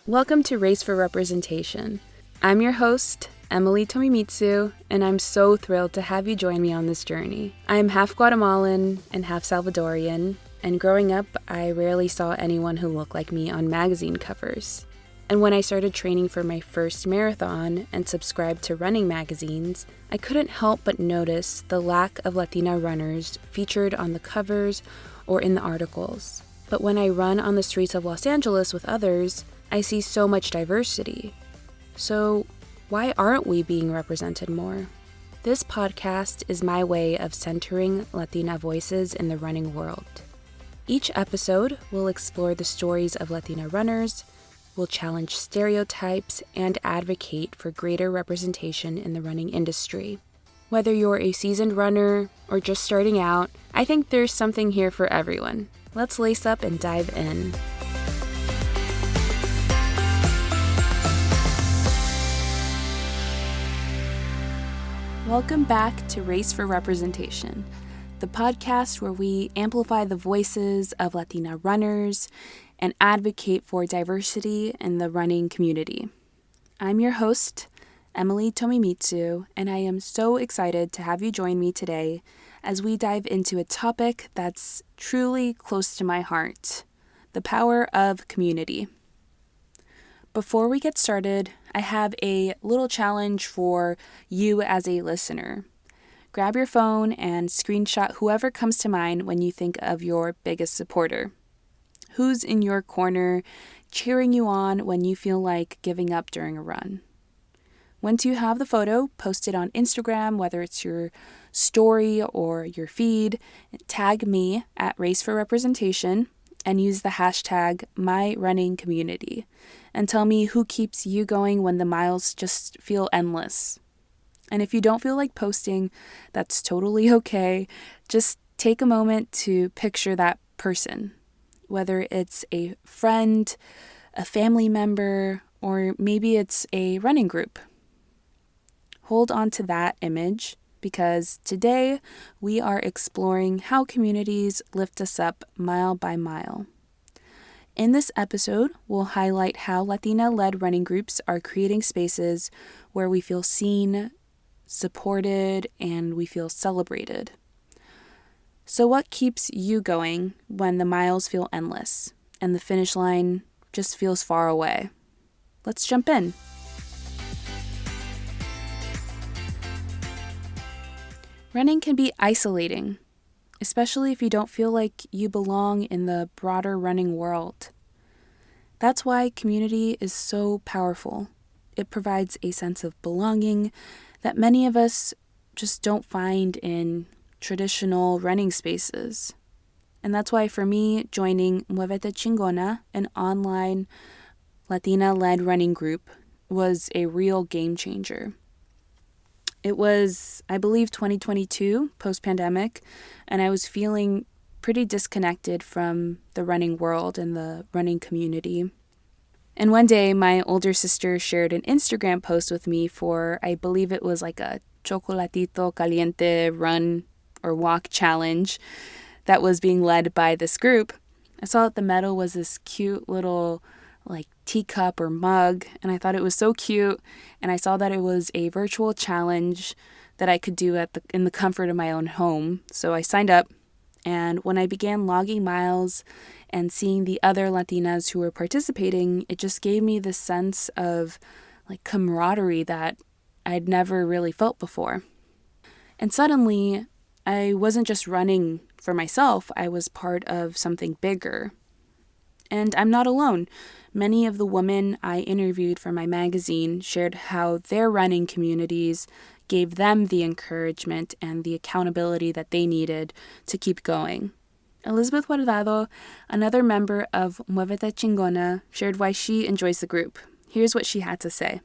Welcome to Race for Representation. I'm your host, Emily Tomimitsu, and I'm so thrilled to have you join me on this journey. I'm half Guatemalan and half Salvadorian, and growing up, I rarely saw anyone who looked like me on magazine covers. And when I started training for my first marathon and subscribed to running magazines, I couldn't help but notice the lack of Latina runners featured on the covers or in the articles. But when I run on the streets of Los Angeles with others, I see so much diversity. So why aren't we being represented more? This podcast is my way of centering Latina voices in the running world. Each episode will explore the stories of Latina runners, will challenge stereotypes, and advocate for greater representation in the running industry. Whether you're a seasoned runner or just starting out, I think there's something here for everyone. Let's lace up and dive in. Welcome back to Race for Representation, the podcast where we amplify the voices of Latina runners and advocate for diversity in the running community. I'm your host, Emily Tomimitsu, and I am so excited to have you join me today as we dive into a topic that's truly close to my heart, the power of community. Before we get started, I have a little challenge for you as a listener. Grab your phone and screenshot whoever comes to mind when you think of your biggest supporter. Who's in your corner, cheering you on when you feel like giving up during a run? Once you have the photo, post it on Instagram, whether it's your story or your feed. Tag me at Race for Representation and use the hashtag #MyRunningCommunity and tell me who keeps you going when the miles just feel endless. And if you don't feel like posting, that's totally okay. Just take a moment to picture that person, whether it's a friend, a family member, or maybe it's a running group. Hold on to that image because today we are exploring how communities lift us up mile by mile. In this episode, we'll highlight how Latina-led running groups are creating spaces where we feel seen, supported, and we feel celebrated. So what keeps you going when the miles feel endless and the finish line just feels far away? Let's jump in. Running can be isolating, especially if you don't feel like you belong in the broader running world. That's why community is so powerful. It provides a sense of belonging that many of us just don't find in traditional running spaces. And that's why for me, joining Muevete Chingona, an online Latina-led running group, was a real game changer. It was, I believe, 2022, post-pandemic, and I was feeling pretty disconnected from the running world and the running community. And one day, my older sister shared an Instagram post with me for, I believe it was like a chocolatito caliente run or walk challenge that was being led by this group. I saw that the medal was this cute little teacup or mug, and I thought it was so cute, and I saw that it was a virtual challenge that I could do in the comfort of my own home. So I signed up, and when I began logging miles and seeing the other Latinas who were participating, it just gave me this sense of camaraderie that I'd never really felt before. And suddenly, I wasn't just running for myself, I was part of something bigger. And I'm not alone. Many of the women I interviewed for my magazine shared how their running communities gave them the encouragement and the accountability that they needed to keep going. Elizabeth Guardado, another member of Muevete Chingona, shared why she enjoys the group. Here's what she had to say.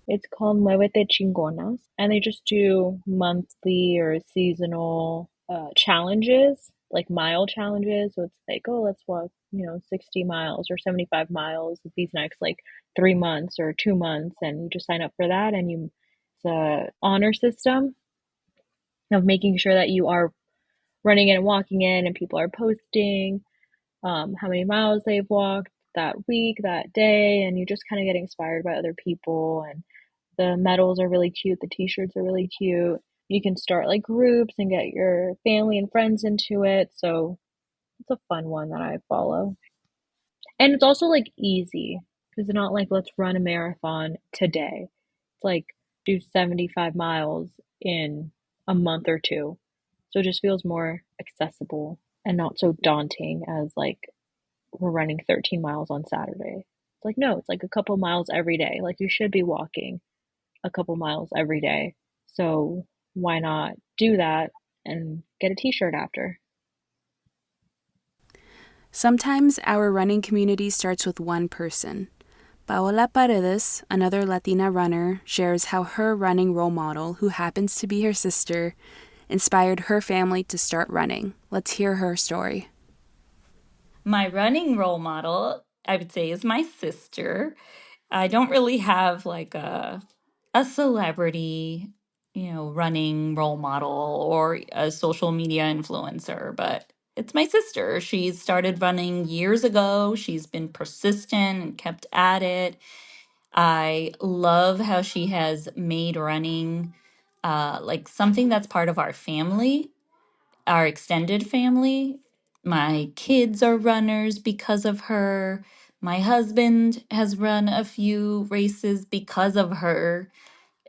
It's called Muevete Chingonas, and they just do monthly or seasonal challenges, like mile challenges. So it's like, oh, let's walk, 60 miles or 75 miles these next 3 months or 2 months, and you just sign up for that, and it's a honor system of making sure that you are running in and walking in, and people are posting how many miles they've walked, that week, that day, and you just kind of get inspired by other people. And the medals are really cute, the t-shirts are really cute. You can start like groups and get your family and friends into it. So it's a fun one that I follow. And it's also like easy because it's not like let's run a marathon today. It's like do 75 miles in a month or two. So it just feels more accessible and not so daunting as like we're running 13 miles on Saturday. It's like, no, it's like a couple miles every day. Like you should be walking a couple miles every day. So why not do that and get a t-shirt after? Sometimes our running community starts with one person. Paola Paredes, another Latina runner, shares how her running role model, who happens to be her sister, inspired her family to start running. Let's hear her story. My running role model, I would say, is my sister. I don't really have like a celebrity, running role model or a social media influencer, but it's my sister. She started running years ago. She's been persistent and kept at it. I love how she has made running like something that's part of our family, our extended family. My kids are runners because of her. My husband has run a few races because of her.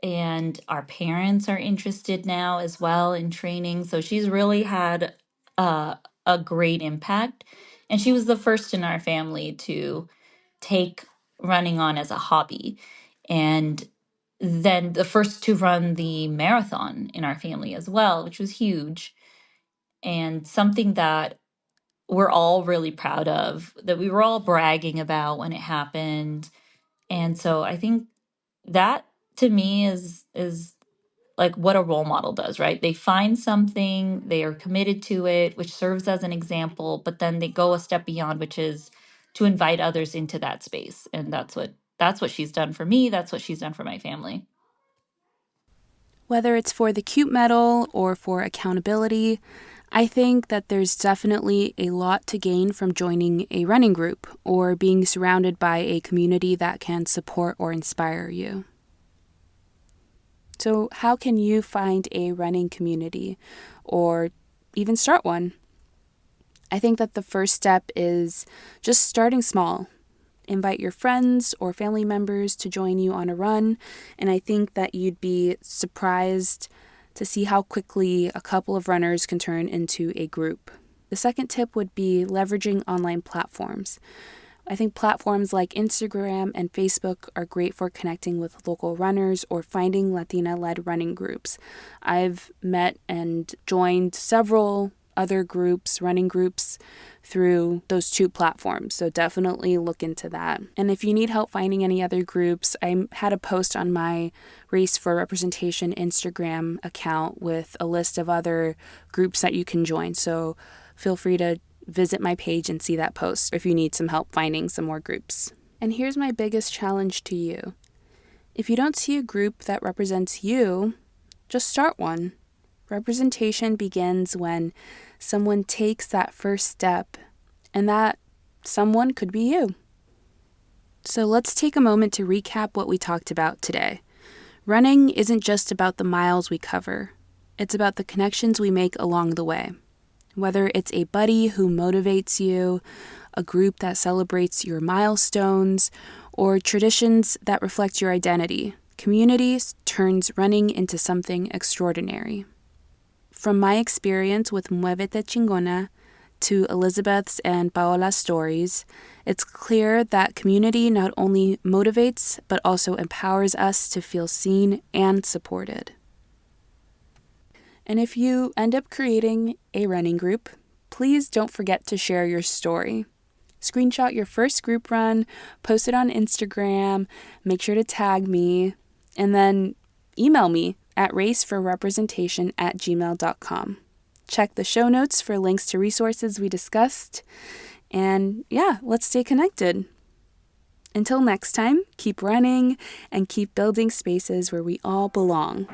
And our parents are interested now as well in training. So she's really had uh, a great impact. And she was the first in our family to take running on as a hobby. And then the first to run the marathon in our family as well, which was huge and something that we're all really proud of, that we were all bragging about when it happened. And so I think that to me is like what a role model does, right? They find something, they are committed to it, which serves as an example, but then they go a step beyond, which is to invite others into that space. And that's what she's done for me, that's what she's done for my family. Whether it's for the cute medal or for accountability, I think that there's definitely a lot to gain from joining a running group or being surrounded by a community that can support or inspire you. So, how can you find a running community or even start one? I think that the first step is just starting small. Invite your friends or family members to join you on a run, and I think that you'd be surprised to see how quickly a couple of runners can turn into a group. The second tip would be leveraging online platforms. I think platforms like Instagram and Facebook are great for connecting with local runners or finding Latina-led running groups. I've met and joined several other groups, running groups, through those two platforms. So definitely look into that. And if you need help finding any other groups, I had a post on my Race for Representation Instagram account with a list of other groups that you can join. So feel free to visit my page and see that post if you need some help finding some more groups. And here's my biggest challenge to you. If you don't see a group that represents you, just start one. Representation begins when someone takes that first step, and that someone could be you. So let's take a moment to recap what we talked about today. Running isn't just about the miles we cover. It's about the connections we make along the way. Whether it's a buddy who motivates you, a group that celebrates your milestones, or traditions that reflect your identity, community turns running into something extraordinary. From my experience with Muevete Chingona to Elizabeth's and Paola's stories, it's clear that community not only motivates but also empowers us to feel seen and supported. And if you end up creating a running group, please don't forget to share your story. Screenshot your first group run, post it on Instagram, make sure to tag me, and then email me at raceforrepresentation@gmail.com. Check the show notes for links to resources we discussed. And yeah, let's stay connected. Until next time, keep running and keep building spaces where we all belong.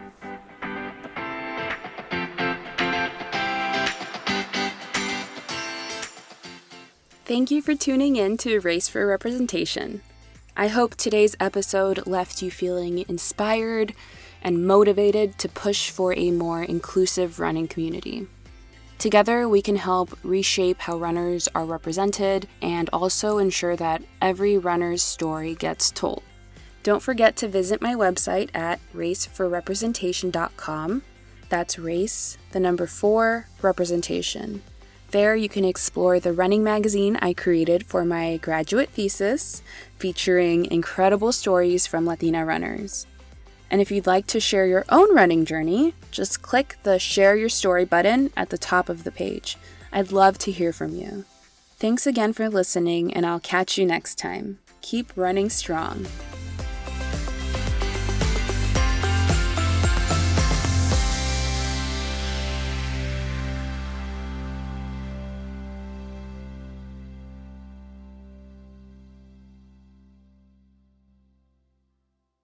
Thank you for tuning in to Race for Representation. I hope today's episode left you feeling inspired and motivated to push for a more inclusive running community. Together, we can help reshape how runners are represented and also ensure that every runner's story gets told. Don't forget to visit my website at raceforrepresentation.com. That's race, the number 4, representation. There you can explore the running magazine I created for my graduate thesis, featuring incredible stories from Latina runners. And if you'd like to share your own running journey, just click the Share Your Story button at the top of the page. I'd love to hear from you. Thanks again for listening, and I'll catch you next time. Keep running strong.